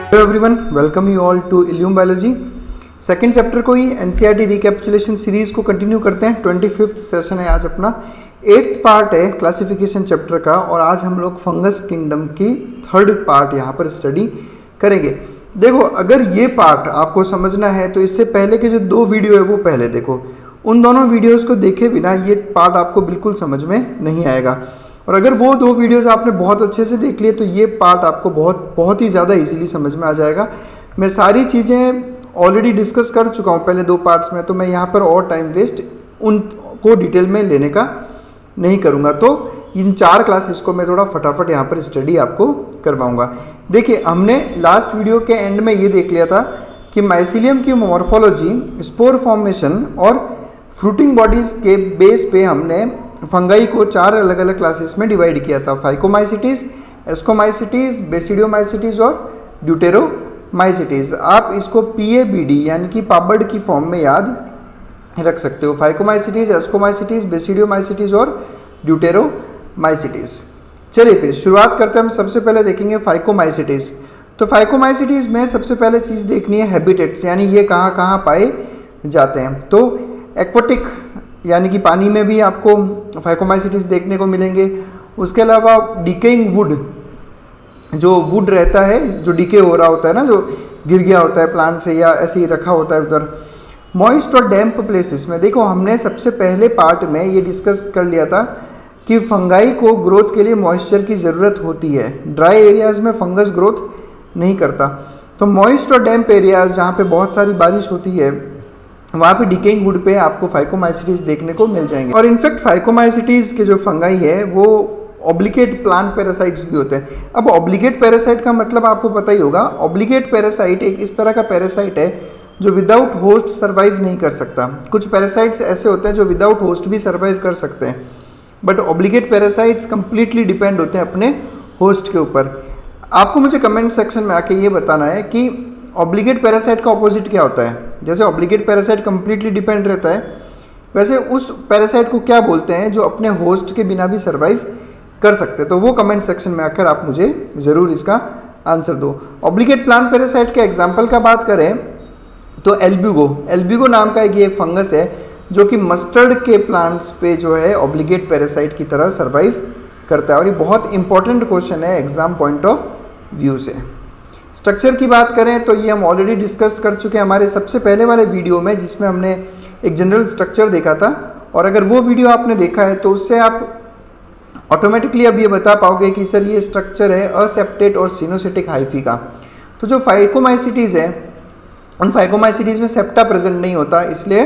Hello everyone, welcome you all to Illume biology. Second chapter को ही NCERT recapitulation series को continue करते हैं। 25th सेशन है आज अपना। 8th पार्ट है क्लासिफिकेशन चैप्टर का और आज हम लोग फंगस किंगडम की 3rd पार्ट यहाँ पर स्टडी करेंगे। देखो, अगर ये पार्ट आपको समझना है तो इससे पहले के जो 2 वीडियो है वो पहले देखो। उन दोनों वीडियोज़ को देखे बिना ये पार्ट आपको बिल्कुल समझ में नहीं आएगा। और अगर वो 2 वीडियोस आपने बहुत अच्छे से देख लिए तो ये पार्ट आपको बहुत ही ज़्यादा इजीली समझ में आ जाएगा। मैं सारी चीज़ें ऑलरेडी डिस्कस कर चुका हूँ पहले 2 पार्ट्स में, तो मैं यहाँ पर और टाइम वेस्ट उनको डिटेल में लेने का नहीं करूँगा। तो इन 4 क्लासेस को मैं थोड़ा फटाफट यहाँ पर स्टडी आपको करवाऊँगा। देखिए, हमने लास्ट वीडियो के एंड में ये देख लिया था कि माइसीलियम की मॉर्फोलॉजी, स्पोर फॉर्मेशन और फ्रूटिंग बॉडीज़ के बेस पे हमने फंगाई को 4 अलग अलग क्लासेस में डिवाइड किया था। फाइकोमाइसिटीज, एस्कोमाइसिटीज, बेसिडियोमाइसिटीज और ड्यूटेरोमाइसिटीज। आप इसको PABD यानी कि पाबर्ड की फॉर्म में याद रख सकते हो। फाइकोमाइसिटीज, एस्कोमाइसिटीज, बेसिडियोमाइसिटीज और ड्यूटेरोमाइसिटीज। चलिए फिर शुरुआत करते हैं। हम सबसे पहले देखेंगे फाइकोमाइसिटीज। तो फाइकोमाइसिटीज में सबसे पहले चीज़ देखनी है हैबिटेट्स, यानी ये कहाँ कहाँ पाए जाते हैं। तो एक्वाटिक यानी कि पानी में भी आपको फाइकोमाइसिटीज देखने को मिलेंगे। उसके अलावा डिकेइंग वुड, जो वुड रहता है जो डिके हो रहा होता है ना, जो गिर गया होता है प्लांट से या ऐसे ही रखा होता है उधर। मॉइस्ट और डैम्प प्लेसेस में देखो, हमने सबसे पहले पार्ट में ये डिस्कस कर लिया था कि फंगाई को ग्रोथ के लिए मॉइस्चर की ज़रूरत होती है। ड्राई एरियाज़ में फंगस ग्रोथ नहीं करता। तो मॉइस्ट और डैम्प एरियाज़ जहाँ पे बहुत सारी बारिश होती है वहाँ पे डिकेइंग वुड पे आपको फाइकोमाइसिटीज देखने को मिल जाएंगे। और इनफैक्ट फाइकोमाइसिटीज के जो फंगाई है वो ऑब्लिगेट प्लांट पैरासाइट्स भी होते हैं। अब ऑब्लिगेट पैरासाइट का मतलब आपको पता ही होगा। ऑब्लिगेट पैरासाइट एक इस तरह का पैरासाइट है जो विदाउट होस्ट सर्वाइव नहीं कर सकता। कुछ पैरासाइट्स ऐसे होते हैं जो विदाउट होस्ट भी सर्वाइव कर सकते हैं, but obligate parasites completely depend होते हैं अपने होस्ट के ऊपर। आपको मुझे कमेंट सेक्शन में आके ये बताना है कि ऑब्लिगेट पैरासाइट का ऑपोजिट क्या होता है। जैसे ऑब्लिगेट पैरासाइट कंप्लीटली डिपेंड रहता है, वैसे उस पैरासाइट को क्या बोलते हैं जो अपने होस्ट के बिना भी सर्वाइव कर सकते हैं। तो वो कमेंट सेक्शन में आकर आप मुझे ज़रूर इसका आंसर दो। ऑब्लिगेट प्लांट पैरासाइट के एग्जाम्पल का बात करें तो एल्ब्यूगो नाम का एक फंगस है जो कि मस्टर्ड के प्लांट्स पे जो है ऑब्लिगेट पैरासाइट की तरह सर्वाइव करता है। और ये बहुत इंपॉर्टेंट क्वेश्चन है एग्जाम पॉइंट ऑफ व्यू से। स्ट्रक्चर की बात करें तो ये हम ऑलरेडी डिस्कस कर चुके हैं हमारे सबसे पहले वाले वीडियो में, जिसमें हमने एक जनरल स्ट्रक्चर देखा था। और अगर वो वीडियो आपने देखा है तो उससे आप ऑटोमेटिकली अब ये बता पाओगे कि सर ये स्ट्रक्चर है असेप्टेट और सिनोसिटिक हाइफी का। तो जो फाइकोमाइसिटीज़ है उन फाइकोमाइसिटीज़ में सेप्टा प्रेजेंट नहीं होता, इसलिए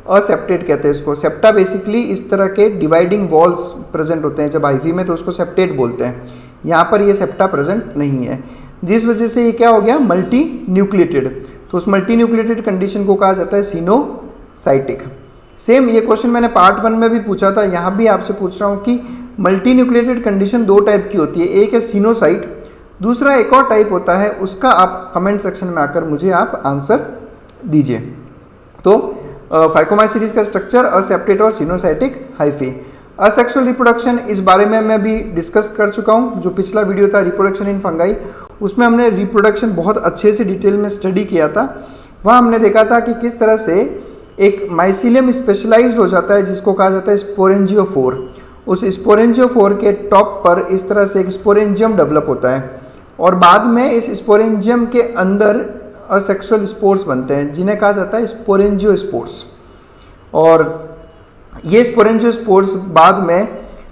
असेप्टेट कहते हैं इसको। सेप्टा बेसिकली इस तरह के डिवाइडिंग वॉल्स प्रेजेंट होते हैं जब हाइफी में, तो उसको सेप्टेट बोलते हैं। यहाँ पर ये सेप्टा प्रेजेंट नहीं है, जिस वजह से ये क्या हो गया, मल्टी न्यूक्लिएटेड। तो उस मल्टी न्यूक्लिएटेड कंडीशन को कहा जाता है सिनोसाइटिक। सेम ये क्वेश्चन मैंने पार्ट 1 में भी पूछा था, यहाँ भी आपसे पूछ रहा हूँ कि मल्टी न्यूक्लिएटेड कंडीशन 2 टाइप की होती है। एक है सिनोसाइट, दूसरा एक और टाइप होता है, उसका आप कमेंट सेक्शन में आकर मुझे आप आंसर दीजिए। तो फाइकोमाइसिटीज का स्ट्रक्चर असेप्टेट और सिनोसाइटिक हाइफी। असेक्सुअल रिप्रोडक्शन, इस बारे में मैं भी डिस्कस कर चुका हूँ। जो पिछला वीडियो था रिप्रोडक्शन इन फंगाई, उसमें हमने रिप्रोडक्शन बहुत अच्छे से डिटेल में स्टडी किया था। वहाँ हमने देखा था कि किस तरह से एक माइसीलियम स्पेशलाइज्ड हो जाता है जिसको कहा जाता है स्पोरेंजियोफोर। उस स्पोरेंजियोफोर के टॉप पर इस तरह से एक स्पोरेंजियम डेवलप होता है और बाद में इस स्पोरेंजियम के अंदर असेक्सुअल स्पोर्स बनते हैं जिन्हें कहा जाता है स्पोरेंजियोस्पोर्स। और ये स्पोरेंजियोस्पोर्स बाद में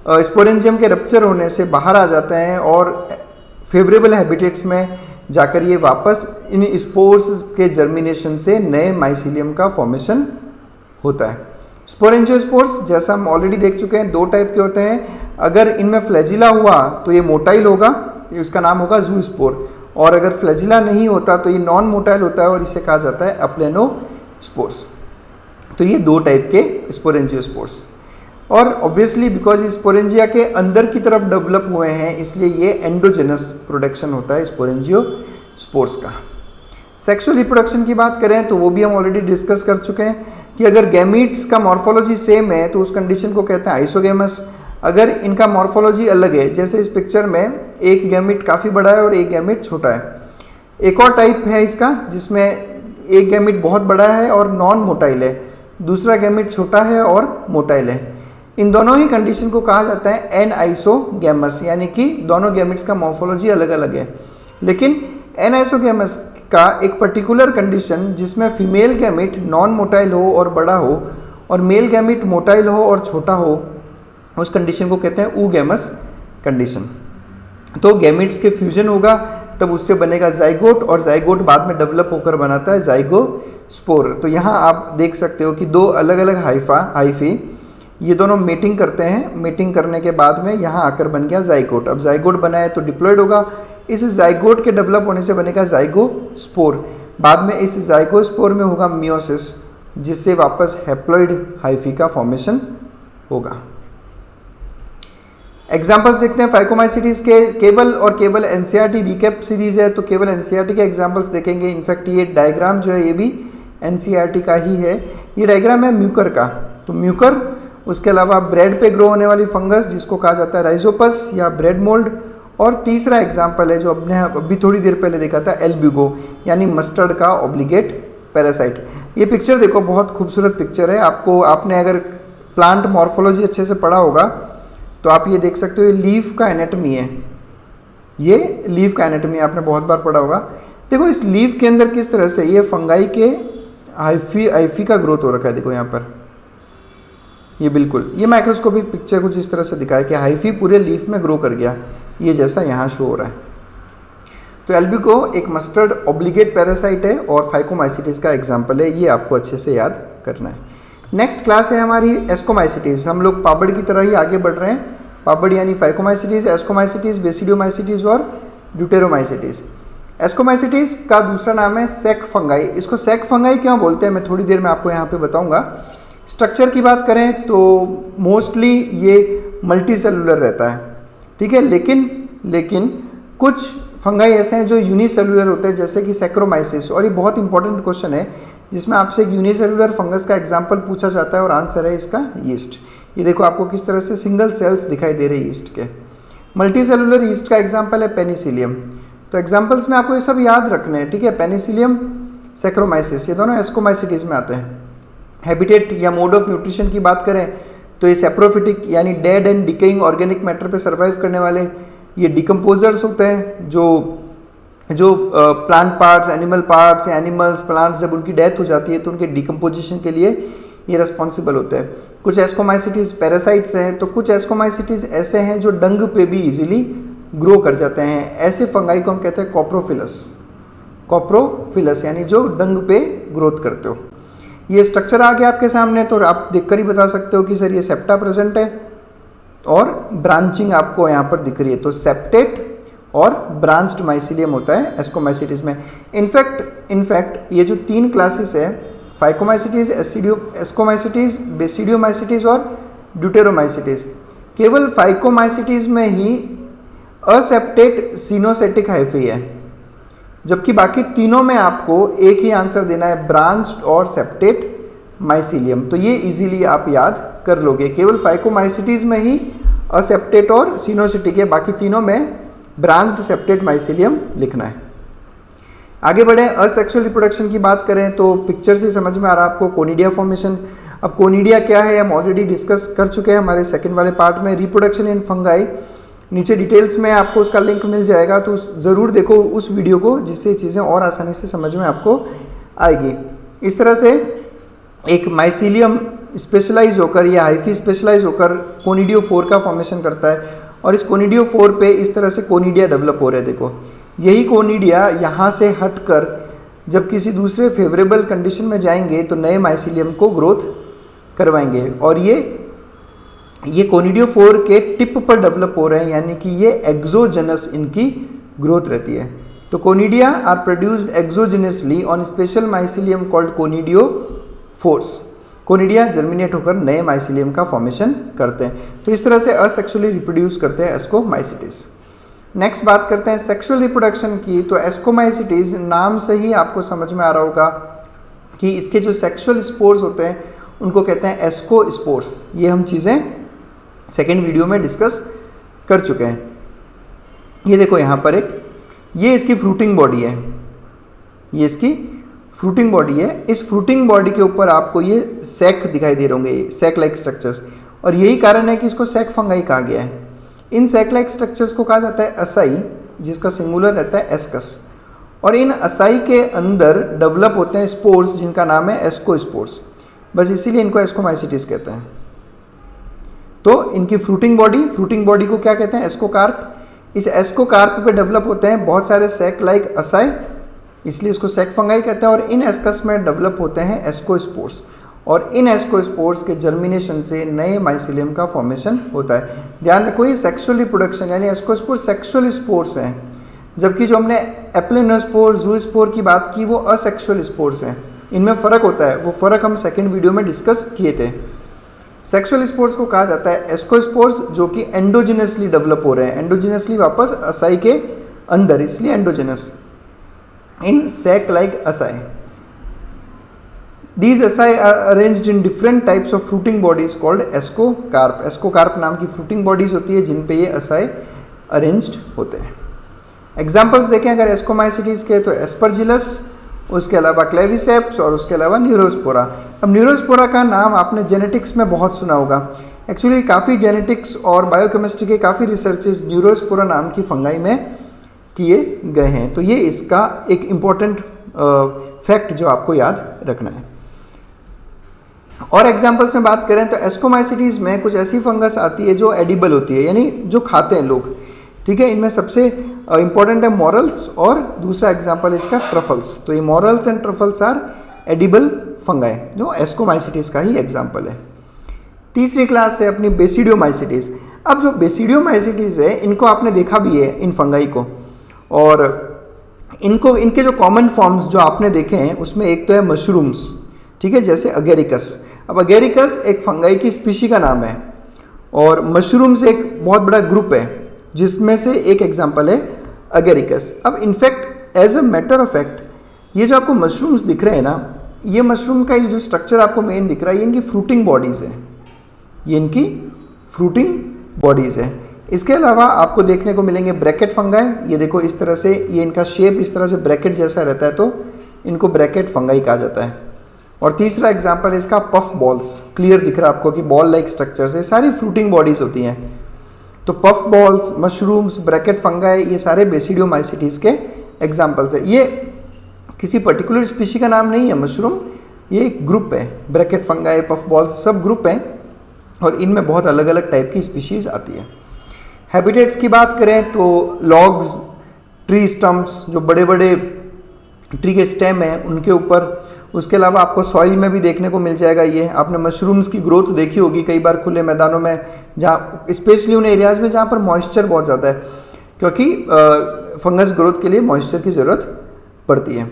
स्पोरेंजियम के रप्चर होने से बाहर आ जाते हैं और फेवरेबल हैबिटेट्स में जाकर ये वापस इन स्पोर्स के जर्मिनेशन से नए माइसीलियम का फॉर्मेशन होता है। स्पोरेंजियोस्पोर्स जैसा हम ऑलरेडी देख चुके हैं 2 टाइप के होते हैं। अगर इनमें फ्लैजिला हुआ तो ये मोटाइल होगा, इसका नाम होगा जूस्पोर। और अगर फ्लैजिला नहीं होता तो ये नॉन मोटाइल होता है और इसे कहा जाता है अप्लेनोस्पोर्स। तो ये 2 टाइप के स्पोरेंजियोस्पोर्स। और ऑब्वियसली बिकॉज स्पोरेंजिया के अंदर की तरफ डेवलप हुए हैं इसलिए ये एंडोजेनस प्रोडक्शन होता है स्पोरेंजियोस्पोर्स का। सेक्सुअल रिप्रोडक्शन की बात करें तो वो भी हम ऑलरेडी डिस्कस कर चुके हैं कि अगर गैमीट्स का मॉर्फोलॉजी सेम है तो उस कंडीशन को कहते हैं आइसोगेमस। अगर इनका मॉर्फोलॉजी अलग है, जैसे इस पिक्चर में एक गैमिट काफ़ी बड़ा है और एक गैमिट छोटा है, एक और टाइप है इसका जिसमें एक गैमेट बहुत बड़ा है और नॉन मोटाइल है, दूसरा गैमेट छोटा है और मोटाइल है। इन दोनों ही कंडीशन को कहा जाता है एन आइसोगैमस, यानी कि दोनों गैमेट्स का मॉर्फोलॉजी अलग अलग है। लेकिन एन आइसोगैमस का एक पर्टिकुलर कंडीशन जिसमें फीमेल गैमेट नॉन मोटाइल हो और बड़ा हो और मेल गैमेट मोटाइल हो और छोटा हो, उस कंडीशन को कहते हैं ऊगैमस कंडीशन। तो गैमेट्स के फ्यूजन होगा तब उससे बनेगा जाइगोट, और जाइगोट बाद में डेवलप होकर बनाता है जाइगोस्पोर। तो यहाँ आप देख सकते हो कि दो अलग अलग हाइफी ये दोनों मेटिंग करते हैं, मेटिंग करने के बाद में यहाँ आकर बन गया जाइगोट। अब जाइगोट बना है तो डिप्लॉयड होगा, इस जाइगोट के डेवलप होने से बनेगा जाइगोस्पोर। बाद में इस जाइगोस्पोर में होगा मियोसिस, जिससे वापस हैप्लॉइड हाइफी का फॉर्मेशन होगा। एग्जाम्पल्स देखते हैं फाइकोमाइसीटीज के। केवल और केवल एनसीईआरटी रिकैप सीरीज है तो केवल एनसीईआरटी के एग्जाम्पल्स देखेंगे। इनफैक्ट ये डायग्राम जो है ये भी एनसीईआरटी का ही है। ये डायग्राम है म्यूकर का। तो म्यूकर, उसके अलावा ब्रेड पे ग्रो होने वाली फंगस जिसको कहा जाता है राइजोपस या ब्रेड मोल्ड, और तीसरा एग्जाम्पल है जो अपने अभी थोड़ी देर पहले देखा था एल्ब्यूगो यानी मस्टर्ड का ऑब्लिगेट पैरासाइट। ये पिक्चर देखो, बहुत खूबसूरत पिक्चर है। आपने अगर प्लांट मॉर्फोलॉजी अच्छे से पढ़ा होगा तो आप ये देख सकते हो, ये लीफ का एनाटमी है। ये लीफ का एनाटमी आपने बहुत बार पढ़ा होगा। देखो इस लीफ के अंदर किस तरह से ये फंगाई के हाइफी का ग्रोथ हो रखा है। देखो यहाँ पर ये बिल्कुल, ये माइक्रोस्कोपिक पिक्चर कुछ इस तरह से दिखाया कि हाइफी पूरे लीफ में ग्रो कर गया, ये जैसा यहाँ शो हो रहा है। तो एल्ब्यूगो एक मस्टर्ड ऑब्लिगेट पैरासाइट है और फाइकोमाइसीटीज का एग्जाम्पल है, ये आपको अच्छे से याद करना है। नेक्स्ट क्लास है हमारी एस्कोमाइसीटीज। हम लोग पापड़ की तरह ही आगे बढ़ रहे हैं। पापड़ यानी फाइकोमाइसीटीज, एस्कोमाइसीटीज, बेसिडियोमाइसीटीज और ड्यूटेरोमाइसीटीज। एस्कोमाइसीटीज का दूसरा नाम है सैक फंगाई। इसको सैक फंगाई क्यों बोलते हैं मैं थोड़ी देर में आपको यहाँ पे बताऊँगा। स्ट्रक्चर की बात करें तो मोस्टली ये मल्टी सेलुलर रहता है, ठीक है। लेकिन कुछ फंगाई ऐसे हैं जो यूनिसेलुलर होते हैं, जैसे कि सैक्रोमाइसिस। और ये बहुत इंपॉर्टेंट क्वेश्चन है जिसमें आपसे एक यूनिसेलुलर फंगस का एग्जाम्पल पूछा जाता है और आंसर है इसका यीस्ट। ये देखो आपको किस तरह से सिंगल सेल्स दिखाई दे रहे हैं यीस्ट के। मल्टी सेलुलर यीस्ट का एग्जाम्पल है पेनिसिलियम। तो एग्जाम्पल्स में आपको ये सब याद रखने हैं, ठीक है। पेनिसिलियम, सैक्रोमाइसिस, ये दोनों एस्कोमाइसीटीज में आते हैं। हैबिटेट या मोड ऑफ न्यूट्रिशन की बात करें तो ये सेप्रोफिटिक यानी dead and decaying organic matter पे सर्वाइव करने वाले ये डिकम्पोजर्स होते हैं, जो प्लांट पार्ट्स, एनिमल पार्ट्स या एनिमल्स, प्लांट्स जब उनकी डेथ हो जाती है तो उनके डिकम्पोजिशन के लिए ये रेस्पॉन्सिबल होते हैं। कुछ एस्कोमाइसीटीज पैरासाइट्स हैं, तो कुछ एस्कोमाइसीटीज ऐसे हैं जो डंग पे भी इजीली ग्रो कर जाते हैं। ऐसे फंगाई को हम कहते हैं कॉप्रोफिलस यानी जो डंग पे ग्रोथ करते हो। ये स्ट्रक्चर आ गया आपके सामने, तो आप देखकर ही बता सकते हो कि सर ये सेप्टा प्रेजेंट है और ब्रांचिंग आपको यहाँ पर दिख रही है। तो सेप्टेट और ब्रांच्ड माइसिलियम होता है एस्कोमाइसीटीज में। इनफैक्ट ये जो तीन क्लासेस है, फाइकोमाइसीटीज, एस्कोमाइसीटीज, बेसिडियोमाइसीटीज और ड्यूटेरोमाइसीटीज, केवल फाइकोमाइसीटीज में ही असेप्टेट सिनोसेटिक हाइफी है, जबकि बाकी तीनों में आपको एक ही आंसर देना है, ब्रांच्ड और सेप्टेट माइसिलियम। तो ये इजीली आप याद कर लोगे। केवल फाइकोमाइसीटीज में ही असेप्टेट और सिनोसेटिक है, बाकी तीनों में ब्रांच्ड सेप्टेट माइसिलियम लिखना है। आगे बढ़े, असेक्सुअल रिप्रोडक्शन की बात करें तो पिक्चर से समझ में आ रहा है आपको कोनिडिया फॉर्मेशन। अब कोनिडिया क्या है हम ऑलरेडी डिस्कस कर चुके हैं हमारे सेकंड वाले पार्ट में। रिप्रोडक्शन इन फंगाई, नीचे डिटेल्स में आपको उसका लिंक मिल जाएगा, तो ज़रूर देखो उस वीडियो को, जिससे चीज़ें और आसानी से समझ में आपको आएगी। इस तरह से एक माइसिलियम स्पेशलाइज होकर या हाइफी स्पेशलाइज होकर कोनिडियो 4 का फॉर्मेशन करता है, और इस कोनिडियो 4 पे इस तरह से कोनिडिया डेवलप हो रहे हैं। देखो यही कोनिडिया यहाँ से हटकर जब किसी दूसरे फेवरेबल कंडीशन में जाएंगे तो नए माइसिलियम को ग्रोथ करवाएंगे, और ये कोनिडियो 4 के टिप पर डेवलप हो रहे हैं, यानी कि ये एक्सोजेनस इनकी ग्रोथ रहती है। तो conidia are produced exogenously on special mycelium called conidiophores. Conidia germinate होकर नए माइसिलियम का फॉर्मेशन करते हैं। तो इस तरह से असेक्सुअली रिप्रोड्यूस करते हैं एस्कोमाइसीटीज। नेक्स्ट बात करते हैं सेक्सुअल रिप्रोडक्शन की। तो एस्कोमाइसीटीज नाम से ही आपको समझ में आ रहा होगा कि इसके जो सेक्सुअल स्पोर्स होते हैं उनको कहते हैं एस्कोस्पोर्स। ये हम चीज़ें सेकेंड वीडियो में डिस्कस कर चुके हैं। ये देखो यहाँ पर ये इसकी फ्रूटिंग बॉडी है, ये इसकी फ्रूटिंग बॉडी है। इस फ्रूटिंग बॉडी के ऊपर आपको ये सैक दिखाई दे रहे होंगे, सैक लाइक स्ट्रक्चर्स, और यही कारण है कि इसको सैक फंगाई कहा गया है। इन सैक लाइक स्ट्रक्चर्स को कहा जाता है असाई, जिसका सिंगुलर रहता है एस्कस, और इन असाई के अंदर डेवलप होते हैं स्पोर्स जिनका नाम है एस्कोस्पोर्स, बस इसीलिए इनको एस्कोमाइसिटीज कहते हैं। तो इनकी फ्रूटिंग बॉडी को क्या कहते हैं? एस्कोकार्प। इस एस्कोकार्प पे डेवलप होते हैं बहुत सारे सैक लाइक असाई, इसलिए इसको सैक फंगाई कहते हैं, और इन एस्कस में डेवलप होते हैं एस्कोस्पोर्स, और इन एस्कोस्पोर्स के जर्मिनेशन से नए माइसिलियम का फॉर्मेशन होता है। ध्यान रखो ये सेक्सुअल रिप्रोडक्शन यानी एस्कोस्पोर सेक्सुअल स्पोर्स हैं, जबकि जो हमने एप्लेनोस्पोर जूस्पोर की बात की वो असेक्सुअल स्पोर्स हैं। इनमें फ़र्क होता है, वो फ़र्क हम सेकेंड वीडियो में डिस्कस किए थे। सेक्सुअल स्पोर्स को कहा जाता है एस्कोस्पोर्स, जो कि एंडोजिनसली डेवलप हो रहे हैं, एंडोजिनसली वापस असाई के अंदर, इसलिए endogenous in sac like asci. These asci are arranged in different types of fruiting bodies called ascocarp. Ascocarp नाम की fruiting bodies होती है जिन पे ये asci arranged होते हैं। एग्जाम्पल्स देखें अगर एस्कोमाइसिटीज के, तो एस्परजिलस, उसके अलावा क्लेविसेप्स, और उसके अलावा न्यूरोस्पोरा। अब न्यूरोस्पोरा का नाम आपने जेनेटिक्स में बहुत सुना होगा। एक्चुअली काफ़ी जेनेटिक्स और बायोकेमिस्ट्री के काफ़ी रिसर्चेस न्यूरोस्पोरा नाम की फंगाई में किए गए हैं, तो ये इसका एक इम्पॉर्टेंट फैक्ट जो आपको याद रखना है। और एग्जाम्पल्स में बात करें तो एस्कोमाइसिटीज में कुछ ऐसी फंगस आती है जो एडिबल होती है, यानी जो खाते हैं लोग, ठीक है। इनमें सबसे इंपॉर्टेंट है मॉरल्स, और दूसरा एग्जाम्पल इसका ट्रफल्स। तो ये morels and truffles are edible fungi, जो एस्कोमाइसिटीज का ही एग्जाम्पल है। तीसरी क्लास है अपनी बेसिडियोमाइसिटीज। अब जो बेसिडियोमाइसिटीज है इनको आपने देखा भी है इन फंगाई को, और इनको इनके जो कॉमन फॉर्म्स जो आपने देखे हैं उसमें एक तो है मशरूम्स, ठीक है, जैसे अगेरिकस। अब अगेरिकस एक फंगाई की स्पीशी का नाम है, और मशरूम्स एक बहुत बड़ा ग्रुप है जिसमें से एक एग्जांपल है अगेरिकस। अब in fact as a matter of fact ये जो आपको मशरूम्स दिख रहे हैं ना, ये मशरूम का ये जो स्ट्रक्चर आपको मेन दिख रहा है ये इनकी फ्रूटिंग बॉडीज़ है, ये इनकी फ्रूटिंग बॉडीज़ है। इसके अलावा आपको देखने को मिलेंगे ब्रैकेट फंगाई। ये देखो इस तरह से, ये इनका शेप इस तरह से ब्रैकेट जैसा रहता है, तो इनको ब्रैकेट फंगाई कहा जाता है। और तीसरा एग्जाम्पल है इसका पफ बॉल्स। क्लियर दिख रहा है आपको कि बॉल लाइक स्ट्रक्चर से सारी फ्रूटिंग बॉडीज होती हैं। तो puff balls, mushrooms, bracket fungi, ये सारे बेसिडियोमाइसिटीज के एग्जाम्पल्स है। ये किसी पर्टिकुलर स्पीशी का नाम नहीं है मशरूम, ये एक ग्रुप है। ब्रैकेट फंगाई, पफ बॉल्स सब ग्रुप हैं, और इनमें बहुत अलग अलग टाइप की स्पीशीज़ आती है। हैबिटेट्स की बात करें तो लॉग्स, ट्री स्टम्प्स, जो बड़े बड़े ट्री के स्टेम हैं उनके ऊपर, उसके अलावा आपको सॉइल में भी देखने को मिल जाएगा। ये आपने मशरूम्स की ग्रोथ देखी होगी कई बार खुले मैदानों में, जहाँ स्पेशली उन एरियाज़ में जहाँ पर मॉइस्चर बहुत ज़्यादा है, क्योंकि फंगस ग्रोथ के लिए मॉइस्चर की ज़रूरत पड़ती है।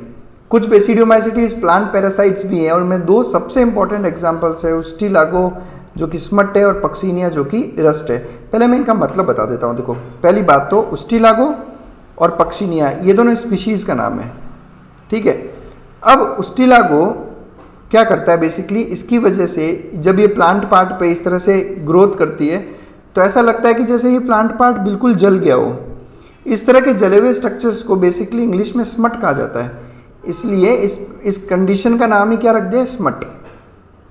कुछ बेसिडियोमाइसिटीज प्लांट पैरासाइट्स भी हैं, और उनमें दो सबसे इंपॉर्टेंट एग्जाम्पल्स है, उस्टिलागो जो कि स्मट है, और पक्सीनिया जो कि रस्ट है। पहले मैं इनका मतलब बता देता हूँ। देखो पहली बात तो उस्टिलागो और पक्सीनिया ये दोनों स्पीशीज़ का नाम है, ठीक है। अब उस्टिलागो क्या करता है बेसिकली, इसकी वजह से जब ये प्लांट पार्ट पे इस तरह से ग्रोथ करती है तो ऐसा लगता है कि जैसे ये प्लांट पार्ट बिल्कुल जल गया हो। इस तरह के जले हुए स्ट्रक्चर्स को बेसिकली इंग्लिश में स्मट कहा जाता है, इसलिए इस कंडीशन का नाम ही क्या रख दिया, स्मट।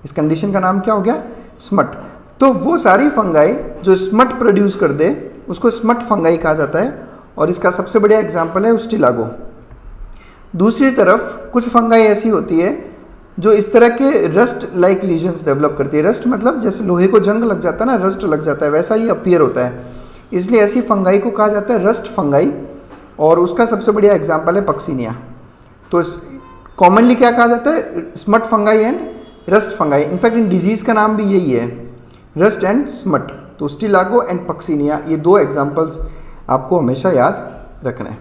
इस कंडीशन का नाम क्या हो गया, स्मट। तो वो सारी फंगाई जो स्मट प्रोड्यूस कर दे उसको स्मट फंगाई कहा जाता है, और इसका सबसे बढ़िया एग्जाम्पल है उस्टिलागो। दूसरी तरफ कुछ फंगाई ऐसी होती है जो इस तरह के रस्ट लाइक लीजन्स डेवलप करती है। रस्ट मतलब जैसे लोहे को जंग लग जाता है ना, रस्ट लग जाता है, वैसा ही अपीयर होता है, इसलिए ऐसी फंगाई को कहा जाता है रस्ट फंगाई, और उसका सबसे बढ़िया एग्जाम्पल है पक्सीनिया। तो कॉमनली क्या कहा जाता है, smut fungi and rust fungi. In fact in disease का नाम भी यही है, रस्ट एंड स्मट। तो उस्टिलागो एंड पक्सीनिया ये दो एग्जाम्पल्स आपको हमेशा याद रखना है।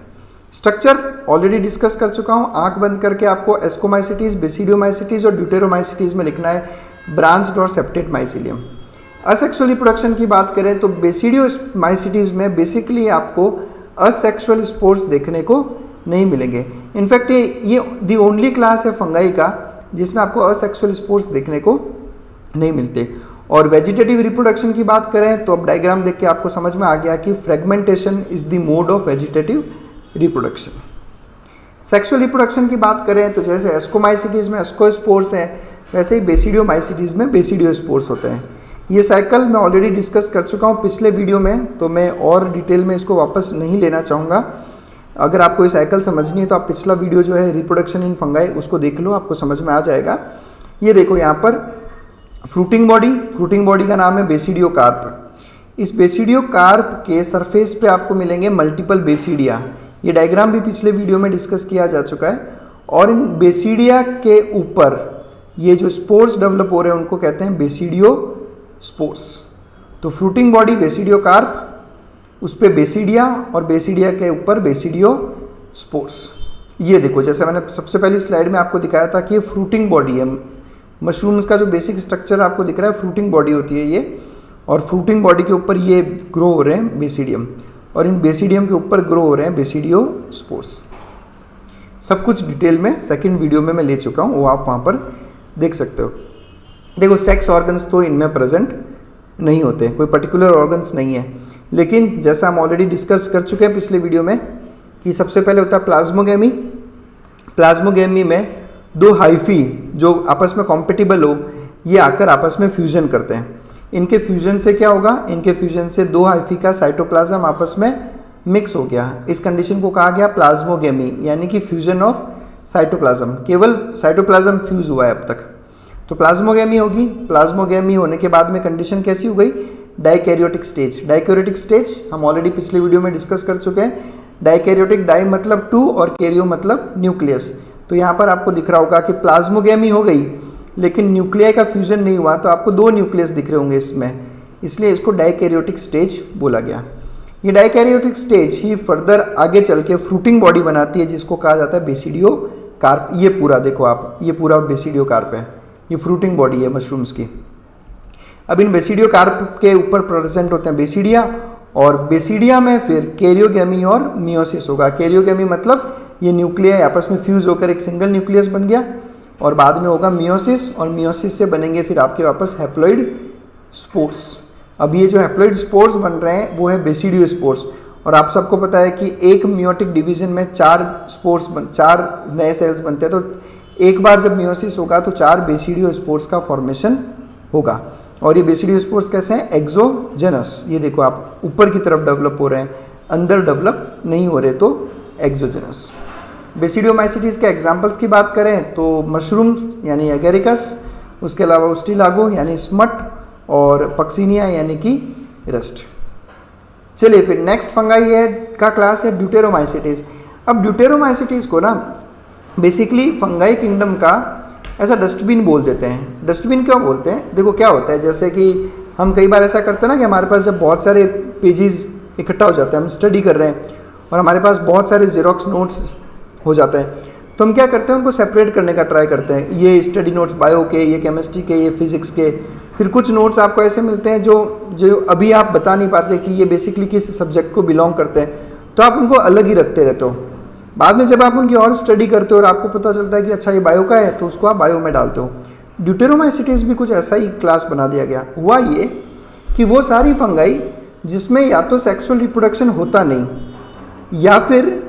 स्ट्रक्चर ऑलरेडी डिस्कस कर चुका हूँ। आंख बंद करके आपको एस्कोमाइसिटीज, बेसिडियोमाइसिटीज और ड्यूटेरोमाइसिटीज में लिखना है ब्रांच्ड और सेप्टेट माइसिलियम। असेक्सुअल रिप्रोडक्शन की बात करें तो बेसिडियोमाइसिटीज में बेसिकली आपको असेक्सुअल स्पोर्स देखने को नहीं मिलेंगे। इनफैक्ट ये दी ओनली क्लास है फंगाई का जिसमें आपको असेक्सुअल स्पोर्स देखने को नहीं मिलते। और वेजिटेटिव रिप्रोडक्शन की बात करें तो अब डायग्राम देख के आपको समझ में आ गया कि fragmentation is the mode of vegetative reproduction. Sexual reproduction की बात करें तो जैसे एस्कोमाइसिटीज़ में एस्कोस्पोर्स हैं, वैसे ही बेसिडियोमाइसिटीज़ में बेसिडियोस्पोर्स होते हैं। ये साइकिल मैं ऑलरेडी डिस्कस कर चुका हूँ पिछले वीडियो में, तो मैं और डिटेल में इसको वापस नहीं लेना चाहूँगा। अगर आपको ये साइकिल समझनी है तो आप पिछला वीडियो जो है रिप्रोडक्शन इन फंगाई उसको देख लो, आपको समझ में आ जाएगा। ये देखो यहाँ पर फ्रूटिंग बॉडी का नाम है बेसिडियोकार्प। इस बेसिडियोकार्प के सरफेस पे आपको मिलेंगे मल्टीपल बेसिडिया। ये डायग्राम भी पिछले वीडियो में डिस्कस किया जा चुका है। और इन बेसिडिया के ऊपर ये जो स्पोर्स डेवलप हो रहे हैं उनको कहते हैं बेसिडियोस्पोर्स। तो फ्रूटिंग बॉडी बेसिडियोकार्प, उस पे बेसिडिया और बेसिडिया के ऊपर बेसिडियोस्पोर्स। ये देखो जैसे मैंने सबसे पहली स्लाइड में आपको दिखाया था कि ये फ्रूटिंग बॉडी है। मशरूम्स का जो बेसिक स्ट्रक्चर आपको दिख रहा है फ्रूटिंग बॉडी होती है ये, और फ्रूटिंग बॉडी के ऊपर ये ग्रो हो रहे हैं बेसिडियम, और इन बेसिडियम के ऊपर ग्रो हो रहे हैं बेसिडियोस्पोर्स। सब कुछ डिटेल में सेकंड वीडियो में मैं ले चुका हूँ, वो आप वहाँ पर देख सकते हो। देखो सेक्स ऑर्गन्स तो इनमें प्रेजेंट नहीं होते, कोई पर्टिकुलर ऑर्गन्स नहीं है, लेकिन जैसा हम ऑलरेडी डिस्कस कर चुके हैं पिछले वीडियो में कि सबसे पहले होता है प्लाज्मोगेमी। प्लाज्मोगेमी में दो हाइफी जो आपस में कॉम्पेटिबल हो, ये आकर आपस में फ्यूजन करते हैं। इनके फ्यूजन से क्या होगा, इनके फ्यूजन से दो हाइफी का साइटोप्लाज्म आपस में मिक्स हो गया। इस कंडीशन को कहा गया प्लाज्मोगेमी, यानी कि फ्यूजन ऑफ साइटोप्लाज्म। केवल साइटोप्लाज्म फ्यूज हुआ है अब तक, तो प्लाज्मोगेमी होगी। प्लाज्मोगेमी होने के बाद में कंडीशन कैसी हो गई, डाइकैरियोटिक स्टेज। डाइकैरियोटिक स्टेज हम ऑलरेडी पिछले वीडियो में डिस्कस कर चुके हैं। डाइकैरियोटिक, डाई मतलब टू और कैरियो मतलब न्यूक्लियस। तो यहाँ पर आपको दिख रहा होगा कि प्लाज्मोगेमी हो गई लेकिन न्यूक्लियाई का फ्यूजन नहीं हुआ, तो आपको दो न्यूक्लियस दिख रहे होंगे इसमें, इसलिए इसको डाइकैरियोटिक स्टेज बोला गया। ये डाइकैरियोटिक स्टेज ही फर्दर आगे चल के फ्रूटिंग बॉडी बनाती है जिसको कहा जाता है बेसिडियोकार्प। ये पूरा देखो आप, ये पूरा बेसिडियोकार्प है, ये फ्रूटिंग बॉडी है मशरूम्स की। अब इन बेसिडियोकार्प के ऊपर प्रेजेंट होते हैं बेसिडिया, और बेसिडिया में फिर कैरियोगेमी और मियोसिस होगा। कैरियोगेमी मतलब ये न्यूक्लियाई आपस में फ्यूज होकर एक सिंगल न्यूक्लियस बन गया, और बाद में होगा मियोसिस, और मियोसिस से बनेंगे फिर आपके वापस हैप्लॉइड स्पोर्स। अब ये जो हैप्लॉइड स्पोर्स बन रहे हैं वो है बेसिडियोस्पोर्स। और आप सबको पता है कि एक मियोटिक डिवीजन में चार नए सेल्स बनते हैं, तो एक बार जब मियोसिस होगा तो 4 बेसिडियोस्पोर्स का फॉर्मेशन होगा। और ये बेसिडियोस्पोर्स कैसे हैं, एक्सोजेनस। ये देखो आप ऊपर की तरफ डेवलप हो रहे हैं, अंदर डेवलप नहीं हो रहे, तो एक्सोजेनस। बेसिडियोमाइसिटीज़ के एग्जाम्पल्स की बात करें तो मशरूम यानी एगेरिकस, उसके अलावा उस्टिलागो यानी स्मट, और पक्सिनिया यानी कि रस्ट। चलिए फिर नेक्स्ट फंगाई है का क्लास है ड्यूटेरोमाइसिटीज़। अब ड्यूटेरोमाइसिटीज़ को ना बेसिकली फंगाई किंगडम का ऐसा डस्टबिन बोल देते हैं। डस्टबिन क्यों बोलते हैं, देखो क्या होता है, जैसे कि हम कई बार ऐसा करते हैं ना कि हमारे पास जब बहुत सारे पेजेस इकट्ठा हो जाते हैं, हम स्टडी कर रहे हैं और हमारे पास बहुत सारे जेरोक्स नोट्स हो जाते हैं, तो हम क्या करते हैं, उनको सेपरेट करने का ट्राई करते हैं। ये स्टडी नोट्स बायो के, ये केमिस्ट्री के, ये फिजिक्स के। फिर कुछ नोट्स आपको ऐसे मिलते हैं जो अभी आप बता नहीं पाते कि ये बेसिकली किस सब्जेक्ट को बिलोंग करते हैं, तो आप उनको अलग ही रखते रहते हो। बाद में जब आप उनकी और स्टडी करते हो और आपको पता चलता है कि अच्छा ये बायो का है, तो उसको आप बायो में डालते हो। ड्यूटेरोमाइसिटीज़ भी कुछ ऐसा ही क्लास बना दिया गया। हुआ ये कि वो सारी फंगाई जिसमें या तो सेक्सुअल रिप्रोडक्शन होता नहीं, या फिर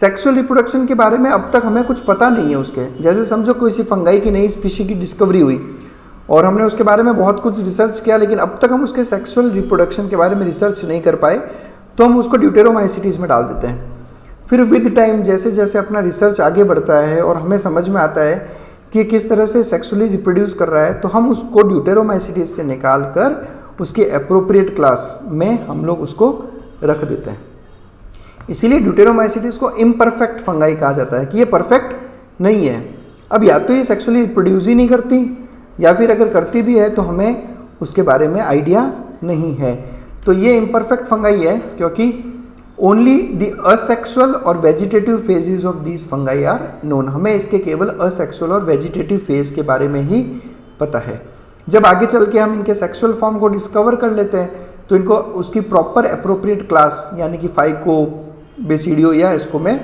सेक्सुअल रिप्रोडक्शन के बारे में अब तक हमें कुछ पता नहीं है उसके। जैसे समझो कोई सी फंगाई की नई स्पीशी की डिस्कवरी हुई और हमने उसके बारे में बहुत कुछ रिसर्च किया, लेकिन अब तक हम उसके सेक्सुअल रिप्रोडक्शन के बारे में रिसर्च नहीं कर पाए, तो हम उसको ड्यूटेरोमाइसिटीज़ में डाल देते हैं। फिर विद टाइम जैसे जैसे अपना रिसर्च आगे बढ़ता है और हमें समझ में आता है कि किस तरह से सेक्सुअली रिप्रोड्यूस कर रहा है, तो हम उसको ड्यूटेरोमाइसिटीज़ से निकाल कर उसके एप्रोप्रिएट क्लास में हम लोग उसको रख देते हैं। इसीलिए ड्यूटेरोमाइसिटीज़ को इम्परफेक्ट फंगाई कहा जाता है कि ये परफेक्ट नहीं है। अब या तो ये सेक्सुअली रिप्रोड्यूस ही नहीं करती, या फिर अगर करती भी है तो हमें उसके बारे में आइडिया नहीं है। तो ये इम्परफेक्ट फंगाई है क्योंकि ओनली द असेक्सुअल और vegetative phases of these fungi are known. हमें इसके केवल असेक्सुअल और वेजिटेटिव फेज के बारे में ही पता है। जब आगे चल के हम इनके सेक्सुअल फॉर्म को डिस्कवर कर लेते हैं तो इनको उसकी प्रॉपर अप्रोप्रिएट क्लास यानी कि फाइको, बेसिडियो या इसको में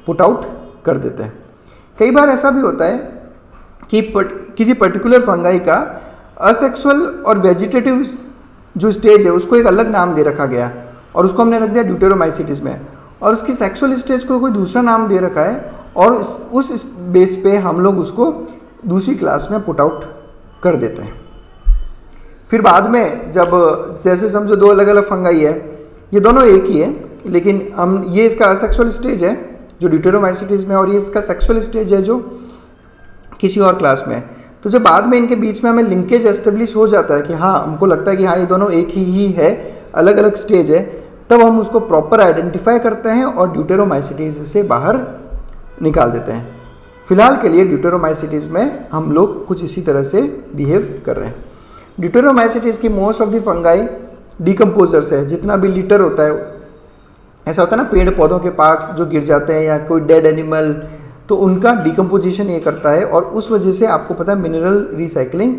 पुट आउट कर देते हैं। कई बार ऐसा भी होता है कि किसी पर्टिकुलर फंगाई का असेक्सुअल और वेजिटेटिव जो स्टेज है उसको एक अलग नाम दे रखा गया और उसको हमने रख दिया ड्यूटेरोमाइसिटीज़ में, और उसकी सेक्सुअल स्टेज को कोई दूसरा नाम दे रखा है और उस बेस पे हम लोग उसको दूसरी क्लास में पुट आउट कर देते हैं। फिर बाद में जब जैसे समझो दो अलग अलग फंगाई है, ये दोनों एक ही है, लेकिन हम ये इसका असेक्सुअल स्टेज है जो ड्यूटेरोमाइसीटीज में, और ये इसका सेक्सुअल स्टेज है जो किसी और क्लास में है। तो जब बाद में इनके बीच में हमें लिंकेज एस्टेब्लिश हो जाता है कि हाँ हमको लगता है कि हाँ ये दोनों एक ही है, अलग अलग स्टेज है, तब हम उसको प्रॉपर आइडेंटिफाई करते हैं और ड्यूटेरोमाइसीटीज से बाहर निकाल देते हैं। फिलहाल के लिए ड्यूटेरोमाइसीटीज में हम लोग कुछ इसी तरह से बिहेव कर रहे हैं। ड्यूटेरोमाइसीटीज की most of the fungi decomposers है। जितना भी लिटर होता है, ऐसा होता है ना पेड़ पौधों के पार्ट्स जो गिर जाते हैं या कोई डेड एनिमल, तो उनका डिकम्पोजिशन ये करता है और उस वजह से आपको पता है मिनरल रिसाइकलिंग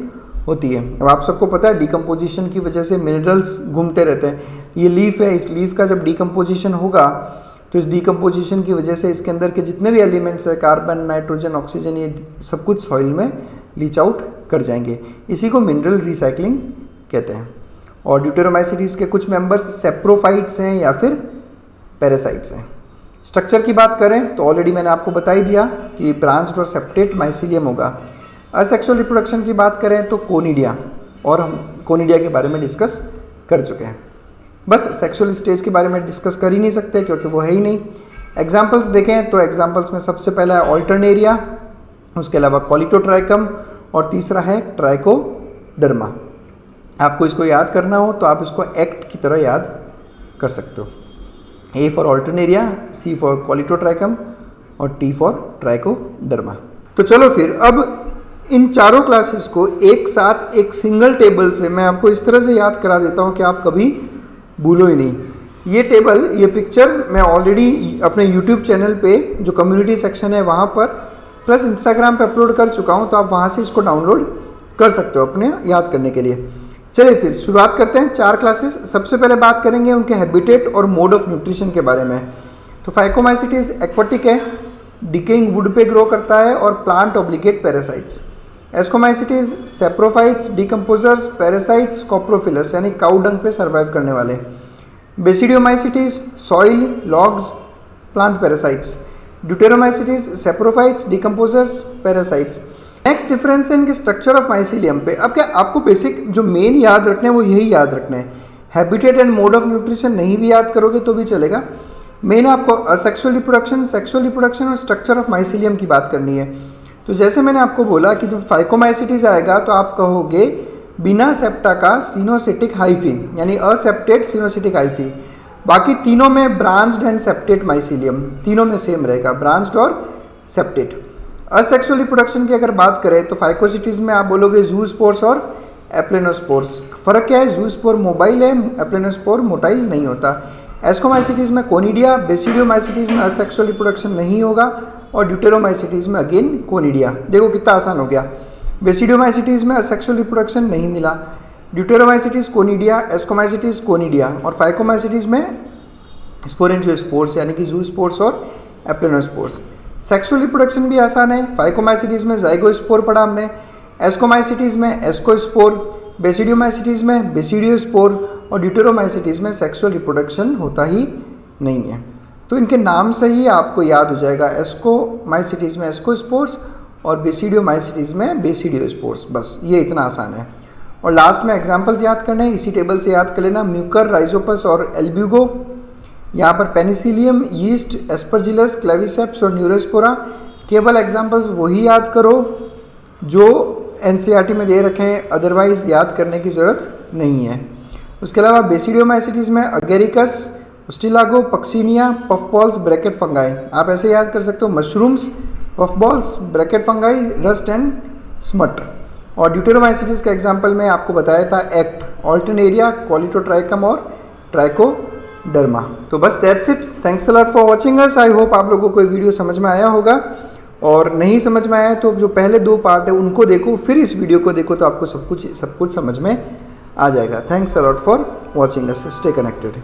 होती है। अब आप सबको पता है डिकम्पोजिशन की वजह से मिनरल्स घूमते रहते हैं। ये लीफ है, इस लीफ का जब डिकम्पोजिशन होगा तो इस डिकम्पोजिशन की वजह से इसके अंदर के जितने भी एलिमेंट्स है, कार्बन, नाइट्रोजन, ऑक्सीजन, ये सब कुछ सॉइल में लीच आउट कर जाएंगे। इसी को मिनरल रिसाइकलिंग कहते हैं। और ड्यूटेरोमाइसीटीज के कुछ मेंबर्स सेप्रोफाइट्स हैं या फिर पैरासाइट्स हैं। स्ट्रक्चर की बात करें तो ऑलरेडी मैंने आपको बता ही दिया कि ब्रांच्ड और सेप्टेट माइसीलियम होगा। असेक्सुअल रिप्रोडक्शन की बात करें तो कोनिडिया, और हम कोनिडिया के बारे में डिस्कस कर चुके हैं। बस सेक्सुअल स्टेज के बारे में डिस्कस कर ही नहीं सकते क्योंकि वो है ही नहीं। एग्जाम्पल्स देखें तो एग्जाम्पल्स में सबसे पहला है ऑल्टरनेरिया, उसके अलावा कॉलिटोट्राइकम, और तीसरा है ट्राइकोडर्मा। आपको इसको याद करना हो तो आप इसको एक्ट की तरह याद कर सकते हो। A for Alternaria, C for Colletotrichum और टी फॉर ट्राइकोडर्मा। तो चलो फिर अब इन चारों क्लासेस को एक साथ एक सिंगल टेबल से मैं आपको इस तरह से याद करा देता हूँ कि आप कभी भूलो ही नहीं। ये टेबल, ये पिक्चर मैं ऑलरेडी अपने YouTube चैनल पे जो कम्युनिटी सेक्शन है वहाँ पर प्लस इंस्टाग्राम पे अपलोड कर चुका हूँ, तो आप वहाँ से इसको डाउनलोड कर सकते हो अपने याद करने के लिए। चलिए फिर शुरुआत करते हैं। 4 क्लासेस। सबसे पहले बात करेंगे उनके हैबिटेट और मोड ऑफ न्यूट्रिशन के बारे में। तो फाइकोमाइसीटीज एक्वाटिक है, डिकेइंग वुड पे ग्रो करता है और plant obligate parasites. Ascomycetes saprophytes, decomposers, parasites, coprophilous यानी काउ डंग पे सर्वाइव करने वाले। Basidiomycetes soil, logs, plant parasites. Deuteromycetes saprophytes, decomposers, parasites. Next difference है इनके स्ट्रक्चर ऑफ माइसीलियम पे। अब क्या आपको बेसिक जो मेन याद रखने हैं वो यही याद रखना है। Habitat and mode of nutrition नहीं भी याद करोगे तो भी चलेगा। मेन आपको असेक्सुअल रिप्रोडक्शन, सेक्सुअल रिप्रोडक्शन और स्ट्रक्चर ऑफ माइसीलियम की बात करनी है। तो जैसे मैंने आपको बोला कि जब फाइकोमाइसीटीज आएगा तो आप कहोगे बिना सेप्टा का सिनोसिटिक हाइफी, यानी असेप्टेट सिनोसिटिक हाइफी। बाकी तीनों में ब्रांच्ड एंड सेप्टेट माइसीलियम, तीनों में सेम रहेगा, ब्रांच्ड और सेप्टेट। असेक्सुअल रिप्रोडक्शन की अगर बात करें तो फाइकोसिटीज में आप बोलोगे जूस्पोर्स और एप्लेनोस्पोर्स। फर्क क्या है, जूस्पोर मोबाइल है, एप्लेनोस्पोर मोटाइल नहीं होता। एस्कोमाइसीटीज में कोनिडिया, बेसिडियोमाइसीटीज में असेक्सुअल रिप्रोडक्शन नहीं होगा और ड्यूटेरोमाइसीटीज में अगेन कोनिडिया। देखो कितना आसान हो गया। बेसिडियोमाइसीटीज में असेक्सुअल रिप्रोडक्शन नहीं मिला, ड्यूटेरोमाइसीटीज कोनिडिया, एस्कोमाइसीटीज कोनिडिया, और फाइकोमाइसीटीज में स्पोरेंजियोस्पोर्स यानी कि जूस्पोर्स और एप्लेनोस्पोर्स। सेक्सुअल रिप्रोडक्शन भी आसान है। फाइकोमाइसीटीज में जाइगोस्पोर पढ़ा हमने, एस्कोमाइसीटीज में एस्कोस्पोर, बेसिडियोमाइसीटीज में बेसिडियोस्पोर और ड्यूटेरोमाइसीटीज में सेक्सुअल रिप्रोडक्शन होता ही नहीं है। तो इनके नाम से ही आपको याद हो जाएगा, एस्कोमाइसीटीज में एस्कोस्पोर्स और बेसिडियोमाइसीटीज में बेसिडियोस्पोर्स। बस ये इतना आसान है। और लास्ट में एग्जाम्पल्स याद करने हैं, इसी टेबल से याद कर लेना। म्यूकर, राइजोपस और एल्ब्यूगो। यहाँ पर पेनिसिलियम, यीस्ट, एस्परजिलस, क्लेविसेप्स और न्यूरोस्पोरा। केवल एग्जाम्पल्स वही याद करो जो एनसीईआरटी में दे रखे हैं, अदरवाइज याद करने की ज़रूरत नहीं है। उसके अलावा बेसिडियोमाइसीटीज में Agaricus, Ustilago, Puccinia, puffballs, bracket fungi. आप ऐसे याद कर सकते हो, mushrooms, puffballs, bracket fungi, rust and smut. और ड्यूटेरोमाइसीटीज का एग्जाम्पल मैं आपको बताया था एक्ट, ऑल्टरनेरिया, कॉलिटोट्राइकम और ट्राइकोडर्मा। तो बस that's it. Thanks a lot for watching us. I hope आप लोगों को वीडियो समझ में आया होगा, और नहीं समझ में आया तो जो पहले 2 पार्ट है उनको देखो, फिर इस वीडियो को देखो तो आपको सब कुछ समझ में आ जाएगा। Thanks a lot for watching us. Stay connected.